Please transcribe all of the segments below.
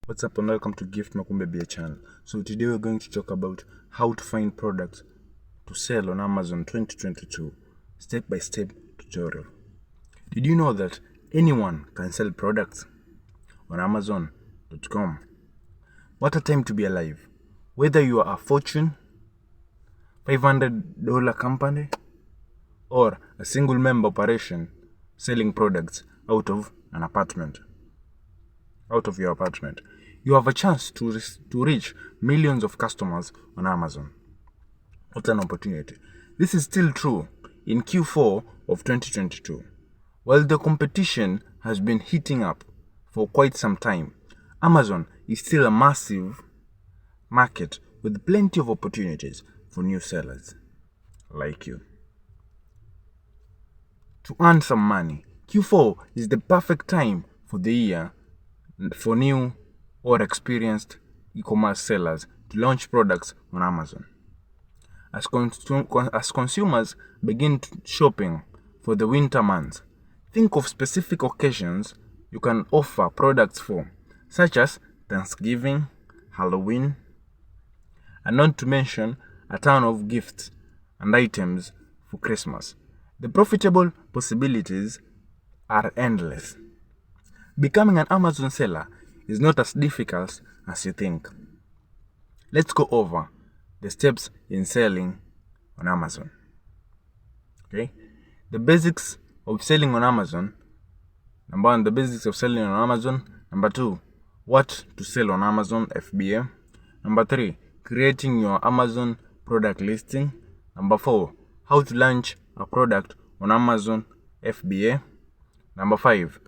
What's up and welcome to Gift Makumbe Beer channel. So today we're going to talk about how to find products to sell on Amazon 2022 step-by-step tutorial. Did you know that anyone can sell products on Amazon.com? What a time to be alive. Whether you are a Fortune $500 company or a single member operation selling products out of your apartment, you have a chance to reach millions of customers on Amazon. What an opportunity. This is still true in Q4 of 2022. While the competition has been heating up for quite some time, Amazon is still a massive market with plenty of opportunities for new sellers like you. To earn some money, Q4 is the perfect time for the year for new or experienced e-commerce sellers to launch products on Amazon. As consumers begin shopping for the winter months, think of specific occasions you can offer products for, such as Thanksgiving, Halloween, and not to mention a ton of gifts and items for Christmas. The profitable possibilities are endless. Becoming an Amazon seller is not as difficult as you think. Let's go over the steps in selling on Amazon. Okay? The basics of selling on Amazon. Number one, the basics of selling on Amazon. Number two, what to sell on Amazon FBA. Number three, creating your Amazon product listing. Number four, how to launch a product on Amazon FBA. Number five,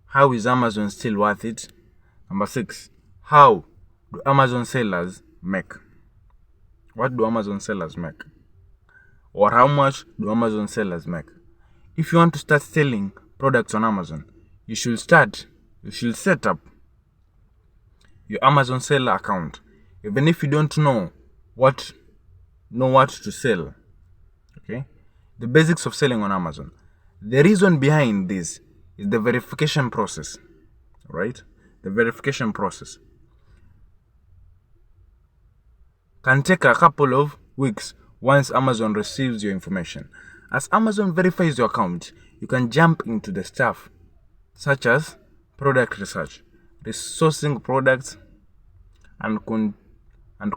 how is Amazon still worth it? Number six, how do Amazon sellers make? What do Amazon sellers make? Or how much do Amazon sellers make? If you want to start selling products on Amazon, you should set up your Amazon seller account. Even if you don't know what to sell. Okay? The basics of selling on Amazon. The reason behind this is the verification process. Right? The verification process can take a couple of weeks once Amazon receives your information. As Amazon verifies your account, you can jump into the stuff such as product research, resourcing products, and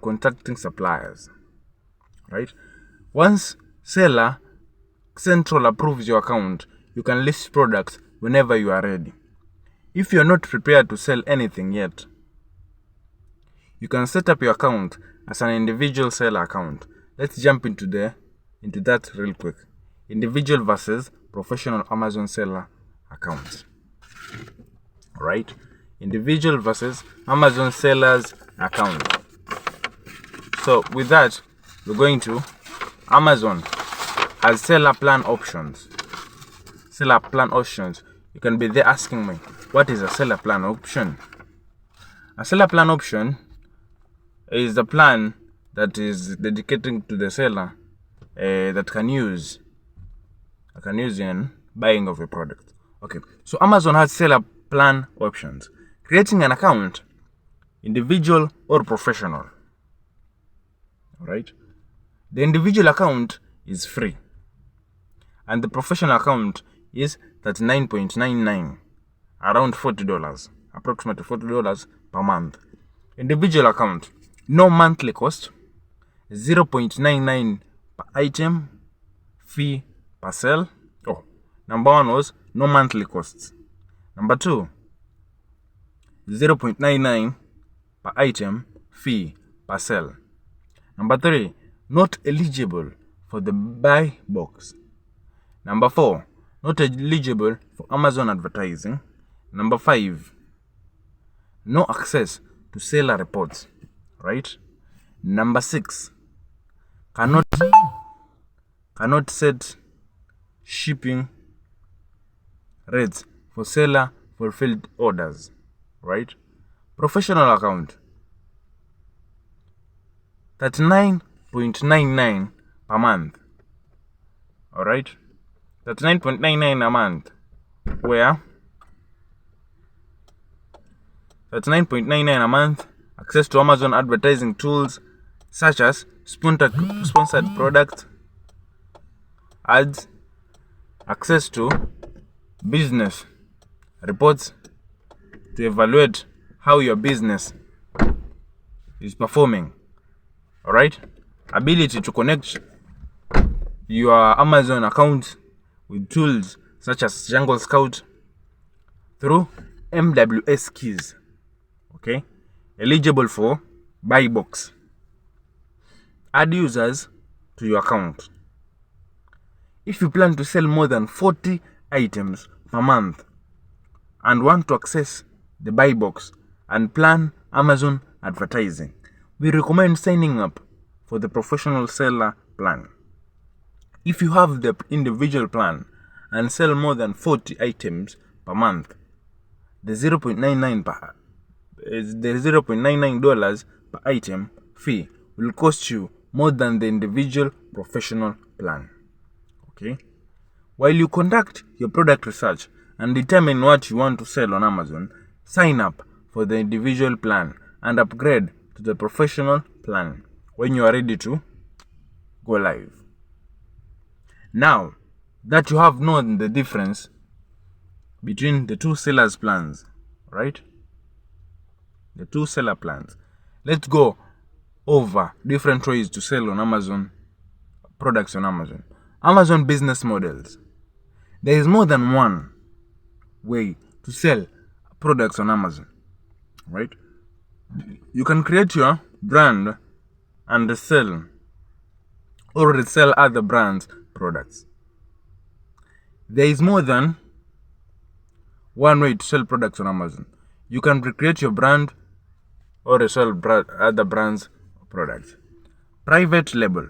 contacting suppliers. Right? Once Seller Central approves your account, you can list products whenever you are ready. If you are not prepared to sell anything yet, you can set up your account as an individual seller account. Let's jump into that real quick. Individual versus professional Amazon seller account. Right? Individual versus Amazon sellers account. So with that, we're going to Amazon has seller plan options. Seller plan options. You can be there asking me, what is a seller plan option? A seller plan option is the plan that is dedicated to the seller that can use in buying of a product. Okay, so Amazon has seller plan options. Creating an account, individual or professional. Alright? The individual account is free, and the professional account is $39.99, around $40, approximately $40 per month. Individual account, no monthly cost, 0.99 per item, fee per sale. Oh, number one was no monthly costs. Number two, 0.99 per item, fee per sale. Number three, not eligible for the buy box. Number four, not eligible for Amazon advertising. Number five, no access to seller reports. Right? Number six, cannot set shipping rates for seller fulfilled orders. Right? Professional account, $39.99 per month. Alright? $39.99 a month. Where That's $9.99 a month. Access to Amazon advertising tools such as sponsored product ads, access to business reports to evaluate how your business is performing. Alright? Ability to connect your Amazon account with tools such as Jungle Scout through MWS keys. Okay? Eligible for buy box. Add users to your account. If you plan to sell more than 40 items per month and want to access the buy box and plan Amazon advertising, we recommend signing up for the professional seller plan. If you have the individual plan and sell more than 40 items per month, the $0.99 per item fee will cost you more than the individual professional plan. Okay? While you conduct your product research and determine what you want to sell on Amazon, sign up for the individual plan and upgrade to the professional plan when you are ready to go live. Now that you have known the difference between the two sellers plans, right? The two seller plans. Let's go over different ways to sell on Amazon, products on Amazon. Amazon business models. There is more than one way to sell products on Amazon, right? You can create your brand and resell other brands' products. There is more than one way to sell products on Amazon. You can recreate your brand or resell other brands' products. Private label.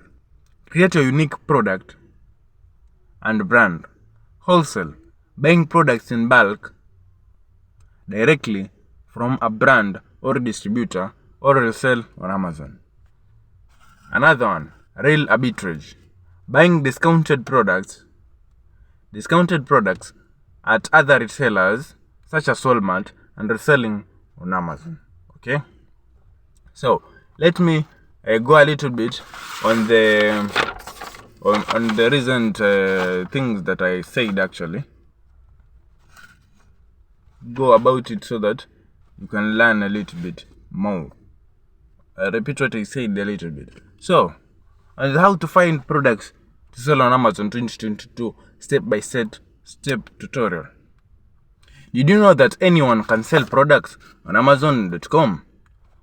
Create a unique product and brand. Wholesale. Buying products in bulk directly from a brand or distributor or resell on Amazon. Another one, rail arbitrage. Buying discounted products at other retailers such as Walmart and reselling on Amazon. Okay? So, let me go a little bit on the recent things that I said actually. Go about it so that you can learn a little bit more. I repeat what I said a little bit. So, on how to find products to sell on Amazon 2022 step-by-step tutorial. Did you know that anyone can sell products on Amazon.com?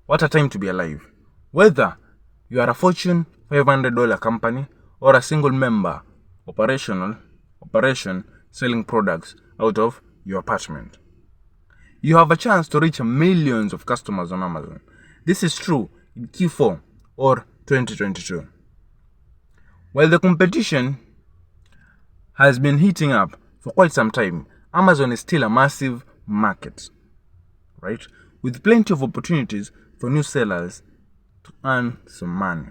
What a time to be alive. Whether you are a Fortune $500 company or a single member operation selling products out of your apartment, you have a chance to reach millions of customers on Amazon. This is true in Q4 or 2022. While the competition has been heating up for quite some time, Amazon is still a massive market, right? With plenty of opportunities for new sellers to earn some money.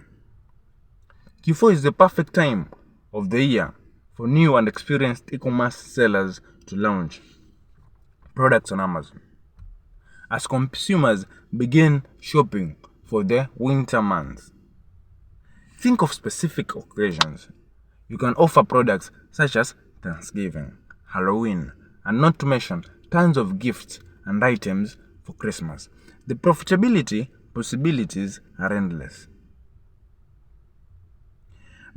Q4 is the perfect time of the year for new and experienced e-commerce sellers to launch products on Amazon. As consumers begin shopping for the winter months, think of specific occasions. You can offer products such as Thanksgiving, Halloween, and not to mention tons of gifts and items for Christmas. The profitability possibilities are endless.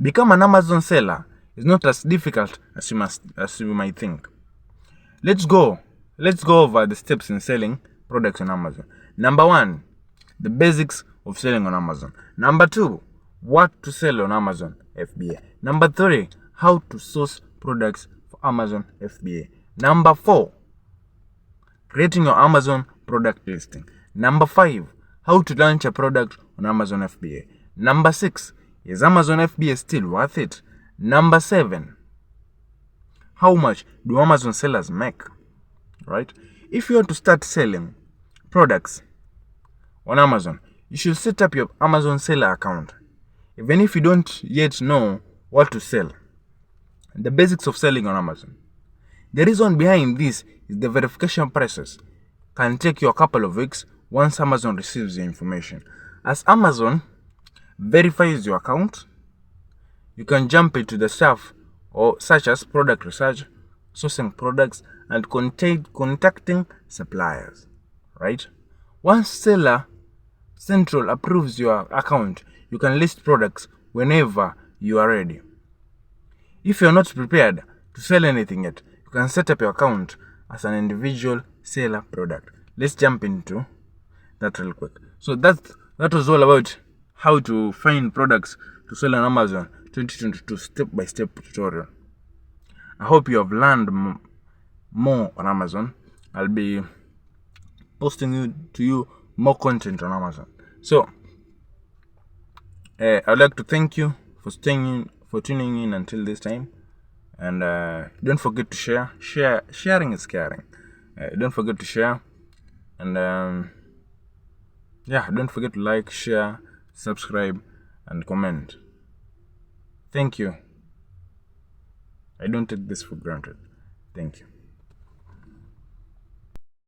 Become an Amazon seller is not as difficult as you might think. Let's go over the steps in selling products on Amazon. Number 1, the basics of selling on Amazon. Number 2, what to sell on Amazon FBA. Number 3, how to source products for Amazon FBA. Number 4, creating your Amazon product listing. Number 5, how to launch a product on Amazon FBA. Number 6, is Amazon FBA still worth it? Number 7, how much do Amazon sellers make? Right? If you want to start selling products on Amazon, you should set up your Amazon seller account. Even if you don't yet know what to sell, the basics of selling on Amazon. The reason behind this is the verification process. can take you a couple of weeks once Amazon receives your information. As Amazon verifies your account, you can jump into the stuff or such as product research, sourcing products, and contacting suppliers, right? Once Seller Central approves your account, you can list products whenever you are ready. If you're not prepared to sell anything yet, you can set up your account as an individual seller product. Let's jump into that real quick. So that was all about how to find products to sell on Amazon 2022 step-by-step tutorial. I hope you have learned more on Amazon. I'll be posting to you more content on Amazon. So I'd like to thank you for tuning in until this time, and don't forget to share. Sharing is caring. Don't forget to share, and don't forget to like, share, subscribe, and comment. Thank you. I don't take this for granted. Thank you.